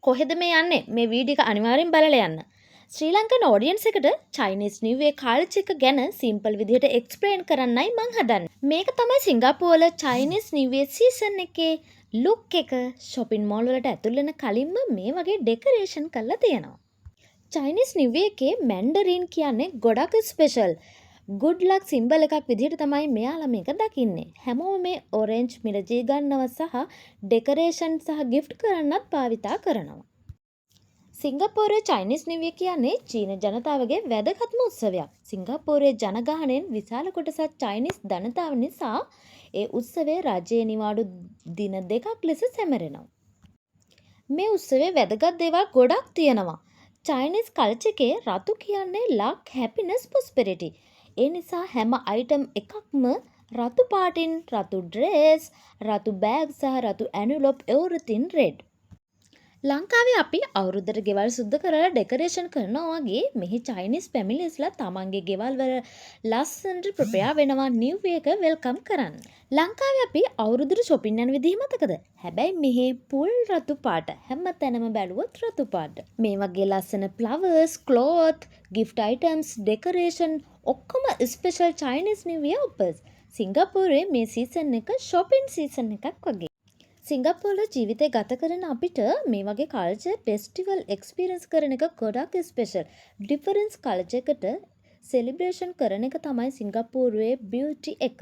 කොහෙද මේ යන්නේ? මේ වීඩියෝ එක අනිවාර්යෙන් බලලා යන්න. ශ්‍රී ලංකන් ඔඩියන්ස් එකට චයිනීස් නිව් ඉයර් කල්චර් එක ගැන සිම්පල් විදිහට එක්ස්ප්ලেইন කරන්නයි මං හදන්නේ. මේක තමයි සිංගප්පූරු වල චයිනීස් නිව් ඉයර් සීසන් එකේ ලුක් එක. shopping mall වලට ඇතුල් වෙන කලින්ම මේ වගේ ඩෙකරේෂන් කරලා තියෙනවා. චයිනීස් නිව් ඉයර් එකේ මැන්ඩරින් කියන්නේ ගොඩක් ස්පෙෂල්. good luck symbol එකක් විදිහට තමයි මෙයාලා මේක දකින්නේ. හැමෝම මේ ඔරෙන්ජ් මිරජී ගන්නවා සහ ඩෙකරේෂන් සහ ගිෆ්ට් කරන්නත් භාවිතා කරනවා. සිංගප්පූරුවේ චයිනීස් නිව් ඉයර් කියන්නේ චීන ජනතාවගේ වැදගත්ම උත්සවයක්. සිංගප්පූරුවේ ජනගහනයෙන් විශාල කොටසක් චයිනීස් ජනතාව නිසා ඒ උත්සවය රජයේ නිවාඩු දින 2ක් ලෙස සැමරෙනවා. මේ උත්සවයේ වැදගත් දේවල් ගොඩක් තියෙනවා. චයිනීස් කල්චර් එකේ රතු කියන්නේ luck, happiness, prosperity. ඒ නිසා හැම අයිටම් එකක්ම රතු පාටින්, රතු ඩ්‍රෙස්, රතු බෑග් සහ රතු ඇන්වලොප් everything red. ලංකාවේ අපි අවුරුද්දට ගෙවල් සුද්ධ කරලා ඩෙකරේෂන් කරනවා වගේ මෙහි චයිනීස් ෆැමිලිස්ලා තමන්ගේ ගෙවල් වල ලස්සනට ප්‍රපෙයාර් වෙනවා නිව් ඉයර් එක වෙල්කම් කරන්න. ලංකාවේ අපි අවුරුද්දට shopping යන විදිහ මතකද? හැබැයි මෙහි පුල් රතු පාට හැම තැනම බැලුවොත් රතු පාට. මේ වගේ ලස්සන flowers, cloth, gift items, decoration ඔක්කොම special Chinese New year offers. සිංගප්පූරුවේ මේ සීසන් එක shopping සීසන් එකක් වගේ. සිංගප්පූරුවල ජීවිතය ගත කරන අපිට මේ වගේ කල්චර් ෆෙස්ටිවල් එක්ස්පීරියන්ස් කරන එක ගොඩක් ස්පෙෂල්. ඩිෆරන්ස් කල්චර් එකට සෙලිබ්‍රේෂන් කරන එක තමයි සිංගප්පූරුවේ බියුටි එක.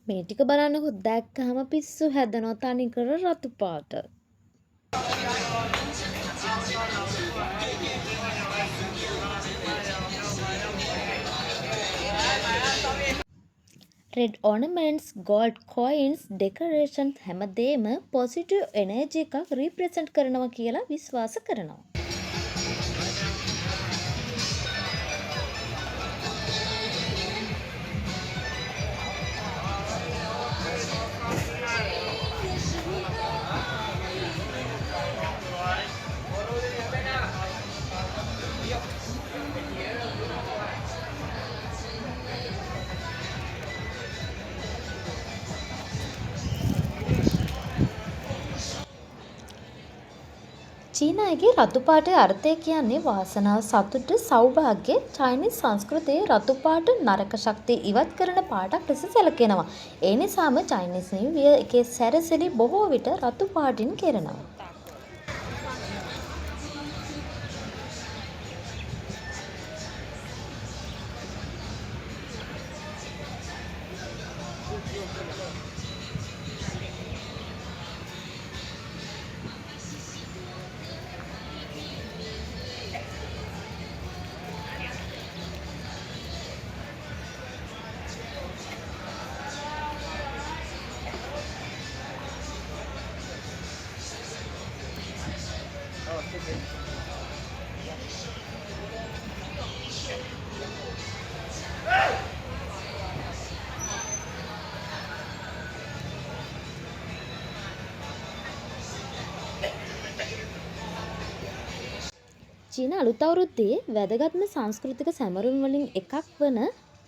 මේ ටික බලන්නකො දැක්කම පිස්සු හැදෙනවා තනිකර රතු පාට. red ornaments, gold coins, decorations හැමදේම positive energy එකක් represent කරනවා කියලා විශ්වාස කරනවා. චීන අයගේ රතු පාටේ අර්ථය කියන්නේ වාසනාව, සතුට, සෞභාග්‍ය. චයිනීස් සංස්කෘතියේ රතු පාට නරක ශක්තිය ඉවත් කරන පාටක් ලෙස සැලකෙනවා. ඒ නිසාම චයිනීස් නිව් ඉයර් එකේ සැරසිලි බොහෝ විට රතු පාටින් කෙරෙනවා. චීන අලුත් අවුරුද්දේ වැදගත්ම සංස්කෘතික සැමරුම් වලින් එකක් වන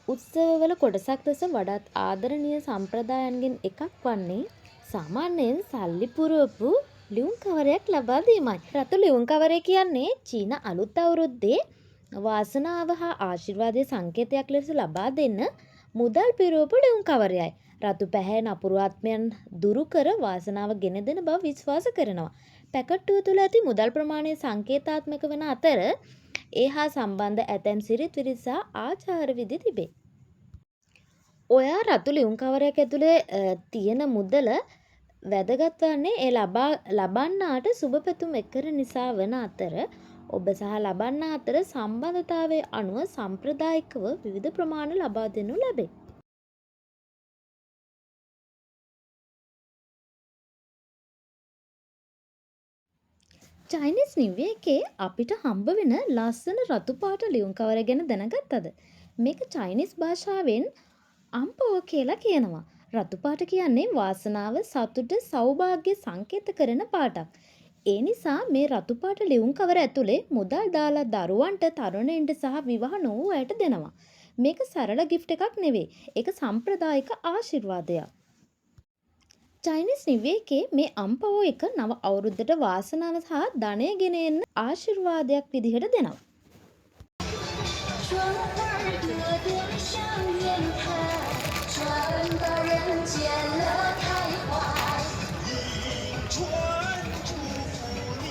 උත්සවවල කොටසක් ලෙස වඩාත් ආදරණීය සම්ප්‍රදායන්ගෙන් එකක් වන්නේ සාමාන්‍යයෙන් සල්ලි පුරවපු ලියුම් කවරයක් ලබා දීමයි. රතු ලියුම් කවරය කියන්නේ චීන අලුත් අවුරුද්දේ වාසනාව හා ආශිර්වාදයේ සංකේතයක් ලෙස ලබා දෙන්න මුදල් පිරවපු ලියුම් කවරයයි. රතු පැහැ නපුරු ආත්මයන් දුරු කර වාසනාව ගෙන දෙන බව විශ්වාස කරනවා. පැකට්ටුව තුළ ඇති මුදල් ප්‍රමාණය සංකේතාත්මක වන අතර ඒ හා සම්බන්ධ ඇතැම් සිරිත් විරිත් සහ ආචාර විධි තිබේ. ඔයා රතු ලියුම් කවරයක් ඇතුලේ තියෙන මුදල වැදගත් වන්නේ ඒ ලබන්නාට සුබ පැතුම් එක්කර නිසා වන අතර ඔබ සහ ලබන්නා අතර සම්බන්ධතාවයේ අනුව සම්ප්‍රදායිකව විවිධ ප්‍රමාණ ලබා දෙනු ලැබේ. චයිනීස් නිව් ඉයර් එකේ අපිට හම්බ වෙන ලස්සන රතු පාට ලියුම් කවර ගැන දැනගත්තද? මේක චයිනීස් භාෂාවෙන් අම්පෝ කියලා කියනවා. රතු පාට කියන්නේ වාසනාව, සතුට, සෞභාග්‍ය සංකේත කරන පාටක්. ඒ නිසා මේ රතු පාට ලියුම් කවර ඇතුලේ මුදල් දාලා දරුවන්ට, තරුණයින්ට සහ විවාහ නොවූ අයට දෙනවා. මේක සරල ගිෆ්ට් එකක් නෙවෙයි. ඒක සම්ප්‍රදායික ආශිර්වාදයක්. චයිනීස් නිව් ඉයර් එකේ මේ අම්පවෝ එක නව අවුරුද්දට වාසනාව සහ ධනය ගෙන එන්න ආශිර්වාදයක් විදිහට දෙනවා. 窗外朵朵向远看，船把人间乐开怀。迎春祝福你，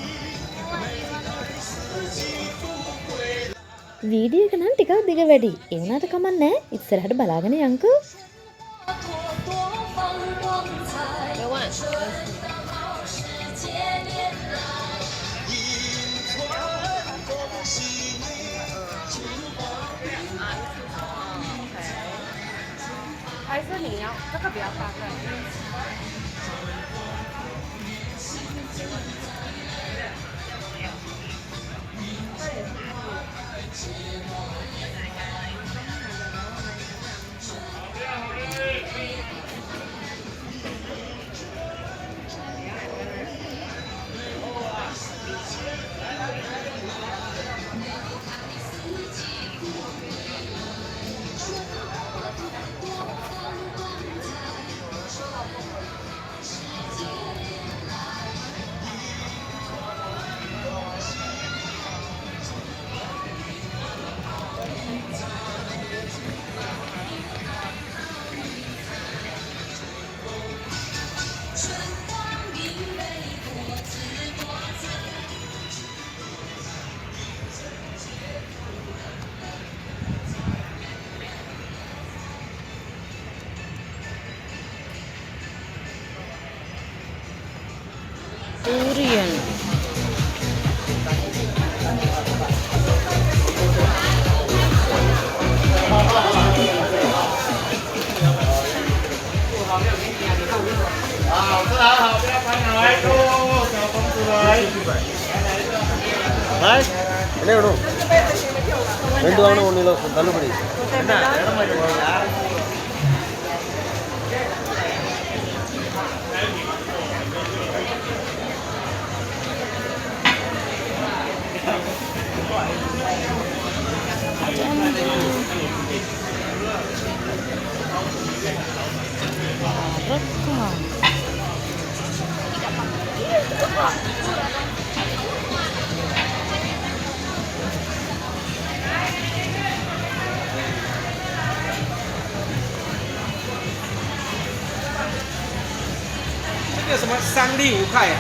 未来四季富贵。 වීඩියෝ එක නම් ටිකක් දිග වැඩි. ඒ වුණාට කමක් නැහැ. ඉස්සරහට බලාගෙන යන්කෝ. 朵朵放光彩，春到好时节点来。迎春恭喜你，祝福还是你要这个比较大概。春光明媚，果子果子。 Durian. Hai, ini udah. Itu orang ini loh, kalau beri.这个什么3粒5块呀？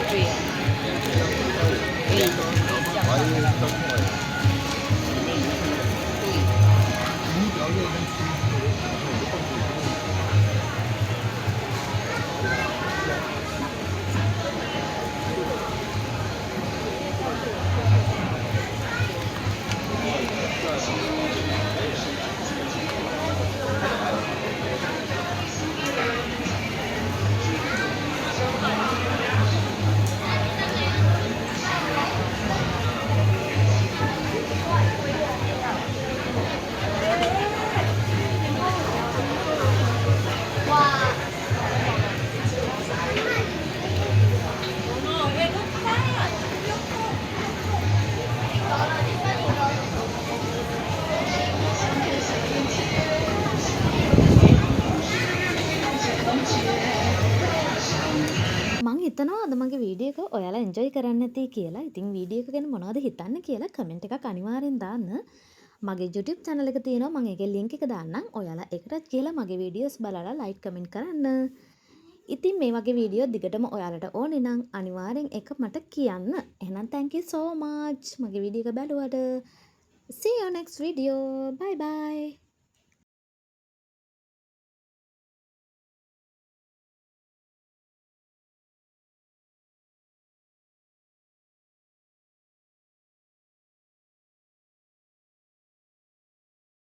对呀。මං හිතනවා අද මගේ වීඩියෝ එක ඔයාලා එන්ජොයි කරන්න ඇති කියලා. ඉතින් වීඩියෝ එක ගැන මොනවද හිතන්නේ කියලා කමෙන්ට් එකක් අනිවාර්යෙන් දාන්න. මගේ YouTube channel එක තියෙනවා මම ඒකේ link එක දාන්නම්. ඔයාලා ඒකටත් කියලා මගේ videos බලලා like comment කරන්න. ඉතින් මේ වගේ වීඩියෝ දිගටම ඔයාලට ඕනේ නම් අනිවාර්යෙන් එක මට කියන්න. එහෙනම් thank you so much මගේ වීඩියෝ එක බලුවට. See you next video. Bye bye.